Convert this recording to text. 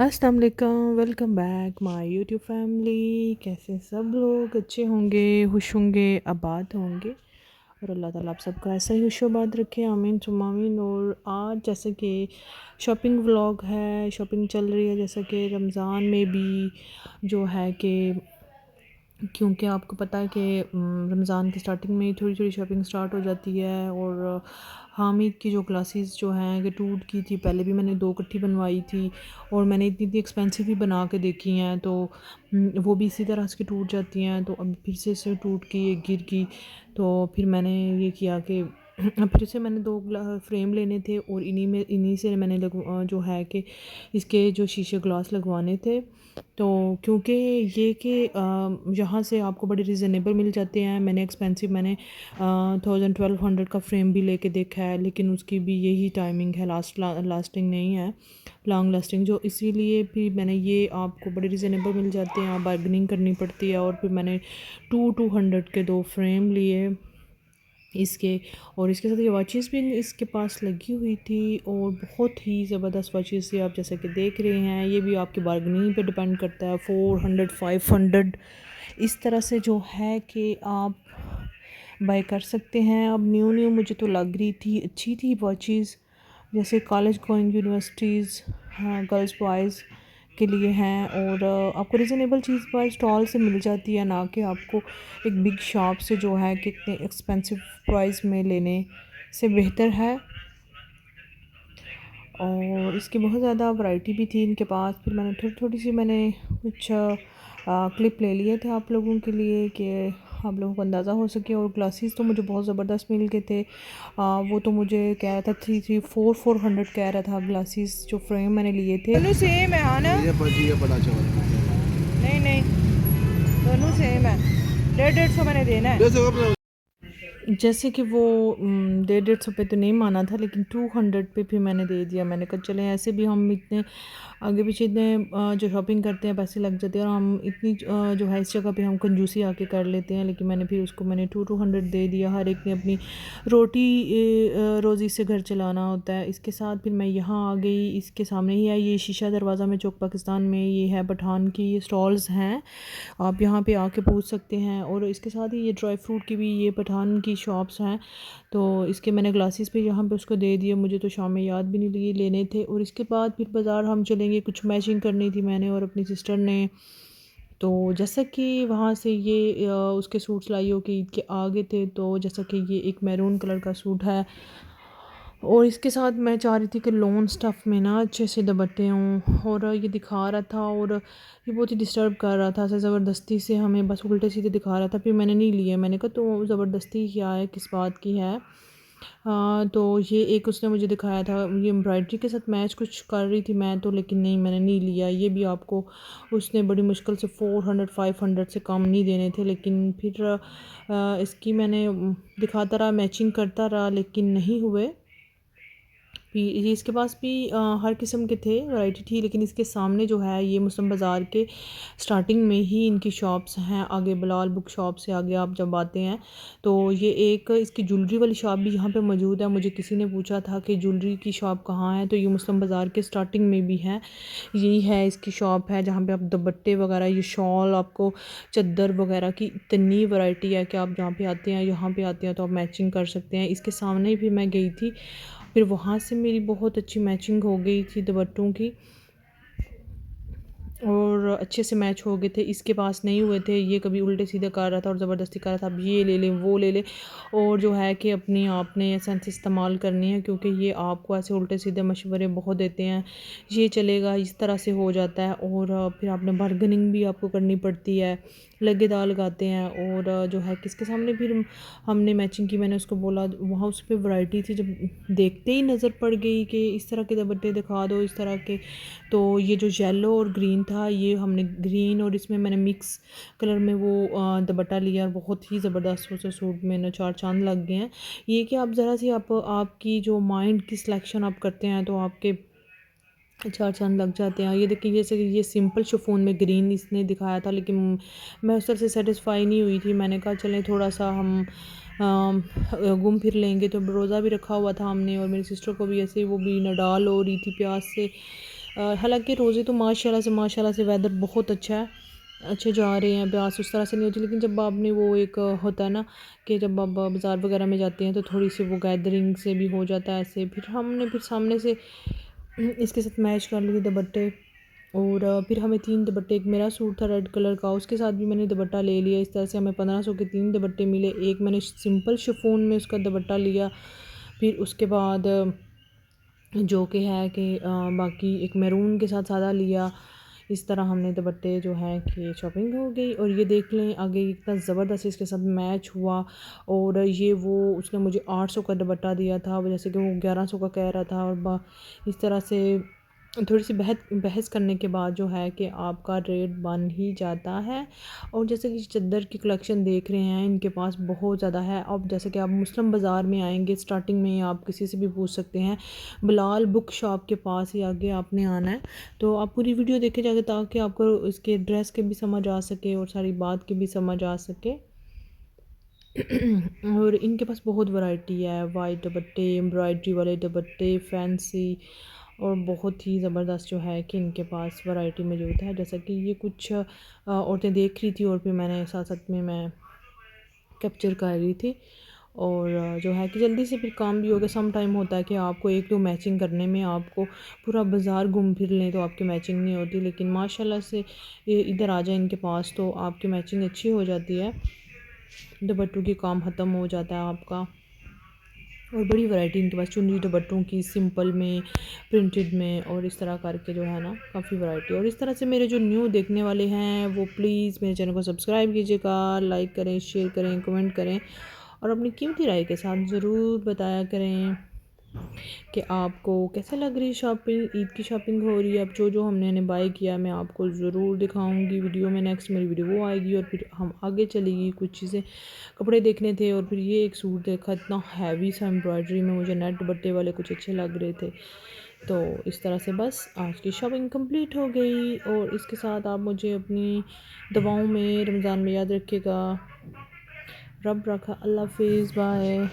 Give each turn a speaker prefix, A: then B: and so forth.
A: अस्सलाम वालेकुम, welcome back my YouTube family. कैसे सब लोग अच्छे होंगे, खुश होंगे, आबाद होंगे और अल्लाह ताला आप सबका ऐसा ही खुशबाद रखे, आमीन सुम्मा आमीन। और आज जैसे कि शॉपिंग व्लॉग है, शॉपिंग चल रही है जैसे कि रमज़ान में भी जो है कि क्योंकि आपको पता है कि रमज़ान की स्टार्टिंग में ही थोड़ी थोड़ी शॉपिंग स्टार्ट हो जाती है। और हामिद की जो क्लासेस जो हैं कि टूट की थी, पहले भी मैंने 2 इकट्ठी बनवाई थी और मैंने इतनी इतनी एक्सपेंसिव भी बना के देखी हैं, तो वो भी इसी तरह से टूट जाती हैं। तो अब फिर से टूट की एक गिर की, तो फिर मैंने ये किया कि फिर से मैंने 2 फ्रेम लेने थे और इन्हीं से मैंने जो है कि इसके जो शीशे ग्लास लगवाने थे। तो क्योंकि ये कि यहाँ से आपको बड़े रिजनेबल मिल जाते हैं। मैंने 1000-1200 का फ्रेम भी लेके देखा है, लेकिन उसकी भी यही टाइमिंग है, लास्टिंग नहीं है, लॉन्ग लास्टिंग। जो इसीलिए भी मैंने ये आपको बड़े रिजनेबल मिल जाते हैं, बार्गेनिंग करनी पड़ती है। और फिर मैंने 200 के 2 फ्रेम लिए इसके। और इसके साथ ये वॉचेस भी इसके पास लगी हुई थी और बहुत ही ज़बरदस्त वॉचेस थी। आप जैसे कि देख रहे हैं, ये भी आपकी बार्गेनिंग पे डिपेंड करता है। 400-500 इस तरह से जो है कि आप बाय कर सकते हैं। अब न्यू न्यू मुझे तो लग रही थी, अच्छी थी वॉचेस, जैसे कॉलेज गोइंग यूनिवर्सिटीज़, हाँ, गर्ल्स बॉयज़ के लिए हैं। और आपको रिजनेबल चीज़ पर स्टॉल से मिल जाती है, ना कि आपको एक बिग शॉप से जो है कि इतने एक्सपेंसिव प्राइस में लेने से बेहतर है। और इसकी बहुत ज़्यादा वैरायटी भी थी इनके पास। फिर मैंने थोड़ी थोड़ी सी मैंने कुछ क्लिप ले लिए थे आप लोगों के लिए कि आप लोगों को अंदाज़ा हो सके। और ग्लासेस तो मुझे बहुत ज़बरदस्त मिल गए थे। वो तो मुझे कह रहा था 400 कह रहा था ग्लासेस जो फ्रेम मैंने लिए थे। दोनों सेम है, हाँ ना?
B: ये बड़ा चावल
A: नहीं नहीं, दोनों सेम है। 150 मैंने देना है। जैसे कि वो 150 पे तो नहीं माना था, लेकिन 200 पे भी मैंने दे दिया। मैंने कहा चलें, ऐसे भी हम इतने आगे पीछे इतने जो शॉपिंग करते हैं पैसे लग जाते हैं, और हम इतनी जो है इस जगह पे हम कंजूसी आके कर लेते हैं। लेकिन मैंने फिर उसको मैंने 200 दे दिया। हर एक ने अपनी रोटी रोज़ी से घर चलाना होता है। इसके साथ फिर मैं यहाँ आ गई, इसके सामने ही है ये शीशा दरवाज़ा में चौक पाकिस्तान में, ये है पठान की, ये स्टॉल्स हैं, आप यहाँ पे आके पूछ सकते हैं। और इसके साथ ही ये ड्राई फ्रूट की भी ये पठान की शॉप्स हैं। तो इसके मैंने ग्लासेस भी यहाँ पे उसको दे दिए, मुझे तो शाम में याद भी नहीं लगी लेने थे। और इसके बाद फिर बाज़ार हम चलेंगे, कुछ मैचिंग करनी थी मैंने और अपनी सिस्टर ने। तो जैसा कि वहाँ से ये उसके सूट्स लाई हो कि ईद के आगे थे, तो जैसा कि ये एक मैरून कलर का सूट है और इसके साथ मैं चाह रही थी कि लॉन स्टफ़ में ना अच्छे से दुपट्टे हों, और ये दिखा रहा था और ये बहुत ही डिस्टर्ब कर रहा था, ऐसे ज़बरदस्ती से हमें बस उल्टे सीधे दिखा रहा था। फिर मैंने नहीं लिए, मैंने कहा तो ज़बरदस्ती क्या है, किस बात की है। तो ये एक उसने मुझे दिखाया था, ये एम्ब्रॉयडरी के साथ मैच कुछ कर रही थी मैं तो, लेकिन नहीं, मैंने नहीं लिया। ये भी आपको उसने बड़ी मुश्किल से 400-500 से कम नहीं देने थे, लेकिन फिर इसकी मैंने दिखाता रहा, मैचिंग करता रहा, लेकिन नहीं हुए। ये इसके पास भी हर किस्म के थे, वैरायटी थी। लेकिन इसके सामने जो है ये मुस्लिम बाज़ार के स्टार्टिंग में ही इनकी शॉप्स हैं, आगे बिलाल बुक शॉप से आगे आप जब आते हैं तो ये एक इसकी ज्वेलरी वाली शॉप भी यहाँ पे मौजूद है। मुझे किसी ने पूछा था कि ज्वेलरी की शॉप कहाँ है, तो ये मुस्लिम बाज़ार के स्टार्टिंग में भी है, यही है इसकी शॉप है, जहाँ पे आप दुपट्टे वगैरह, ये शॉल, आपको चद्दर वगैरह की इतनी वैरायटी है कि आप जहाँ पे आते हैं, यहाँ पे आते हैं तो आप मैचिंग कर सकते हैं। इसके सामने भी मैं गई थी, फिर वहाँ से मेरी बहुत अच्छी मैचिंग हो गई थी दुपट्टों की और अच्छे से मैच हो गए थे। इसके पास नहीं हुए थे, ये कभी उल्टे सीधे कर रहा था और ज़बरदस्ती कर रहा था, अब ये ले लें वो ले लें। और जो है कि अपनी आपने सेंस इस्तेमाल करनी है, क्योंकि ये आपको ऐसे उल्टे सीधे मशवरे बहुत देते हैं, ये चलेगा, इस तरह से हो जाता है। और फिर आपने बार्गेनिंग भी आपको करनी पड़ती है, लगे दाल लगाते हैं। और जो है किसके सामने फिर हमने मैचिंग की, मैंने उसको बोला, वहाँ उस पर वैरायटी थी, जब देखते ही नज़र पड़ गई कि इस तरह के दुपट्टे दिखा दो, इस तरह के। तो ये जो येलो और ग्रीन था, ये हमने ग्रीन और इसमें मैंने मिक्स कलर में वो दुपट्टा लिया और बहुत ही ज़बरदस्त उसे सूट में ना चार चांद लग गए हैं। ये कि आप ज़रा सी आपकी जो माइंड की सिलेक्शन आप करते हैं तो आपके चार चांद लग जाते हैं। ये देखिए, जैसे कि ये सिंपल शिफॉन में ग्रीन इसने दिखाया था, लेकिन मैं उस तरह से सेटिस्फाई नहीं हुई थी। मैंने कहा चलें थोड़ा सा हम घूम फिर लेंगे। तो रोज़ा भी रखा हुआ था हमने, और मेरी सिस्टर को भी ऐसे, वो भी नडाल हो रही थी प्यास से, हालांकि रोज़े तो माशाल्लाह से वेदर बहुत अच्छा है, अच्छे जा रहे हैं, प्यास उस तरह से नहीं होती, लेकिन जब आपने वो एक होता है ना कि जब आप बाज़ार वगैरह में जाते हैं तो थोड़ी सी वो गैदरिंग से भी हो जाता है ऐसे। फिर हमने फिर सामने से इसके साथ मैच कर लिए दुपट्टे, और फिर हमें 3 दुपट्टे, एक मेरा सूट था रेड कलर का, उसके साथ भी मैंने दुपट्टा ले लिया। इस तरह से हमें 1500 के 3 दुपट्टे मिले। एक मैंने सिंपल शिफॉन में उसका दुपट्टा लिया, फिर उसके बाद जो कि है कि बाकी एक मैरून के साथ सादा लिया। इस तरह हमने दुपट्टे जो है कि शॉपिंग हो गई। और ये देख लें आगे इतना ज़बरदस्त इसके साथ मैच हुआ। और ये वो उसने मुझे 800 का दुपट्टा दिया था, जैसे कि वो 1100 का कह रहा था। और इस तरह से थोड़ी सी बहस करने के बाद जो है कि आपका रेट बन ही जाता है। और जैसे कि चद्दर की कलेक्शन देख रहे हैं, इनके पास बहुत ज़्यादा है। अब जैसे कि आप मुस्लिम बाज़ार में आएंगे, स्टार्टिंग में आप किसी से भी पूछ सकते हैं, बिलाल बुक शॉप के पास ही आगे आपने आना है। तो आप पूरी वीडियो देखे जाके ताकि आपको इसके ड्रेस के भी समझ आ सके और सारी बात की भी समझ आ सके। और इनके पास बहुत वैरायटी है, वाइट दुपट्टे, एम्ब्रॉयडरी वाले दुपट्टे, फैंसी, और बहुत ही ज़बरदस्त जो है कि इनके पास वैरायटी मौजूद है। जैसा कि ये कुछ औरतें देख रही थी और फिर मैंने साथ साथ में मैं कैप्चर कर रही थी। और जो है कि जल्दी से फिर काम भी हो गया। सम टाइम होता है कि आपको एक दो मैचिंग करने में आपको पूरा बाज़ार घूम फिर लें तो आपकी मैचिंग नहीं होती, लेकिन माशाल्लाह से ये इधर आ जाए इनके पास तो आपकी मैचिंग अच्छी हो जाती है, दुपट्टों की काम ख़त्म हो जाता है आपका। और बड़ी वैरायटी इनके पास चुन्नी दुपट्टों की, सिंपल में, प्रिंटेड में, और इस तरह करके जो है ना काफ़ी वैरायटी। और इस तरह से मेरे जो न्यू देखने वाले हैं वो प्लीज़ मेरे चैनल को सब्सक्राइब कीजिएगा, लाइक करें, शेयर करें, कमेंट करें, और अपनी कीमती राय के साथ ज़रूर बताया करें कि आपको कैसे लग रही है शॉपिंग। ईद की शॉपिंग हो रही है, अब जो जो हमने बाय किया मैं आपको ज़रूर दिखाऊंगी वीडियो में। नेक्स्ट मेरी वीडियो वो आएगी और फिर हम आगे चलेगी। कुछ चीज़ें कपड़े देखने थे, और फिर ये एक सूट देखा इतना हैवी सा एम्ब्रॉयडरी में, मुझे नेट दुपट्टे वाले कुछ अच्छे लग रहे थे। तो इस तरह से बस आज की शॉपिंग कंप्लीट हो गई। और इसके साथ आप मुझे अपनी दुआओं में रमज़ान में याद रखिएगा। रब रखा। अल्लाह हाफिज़, बाय।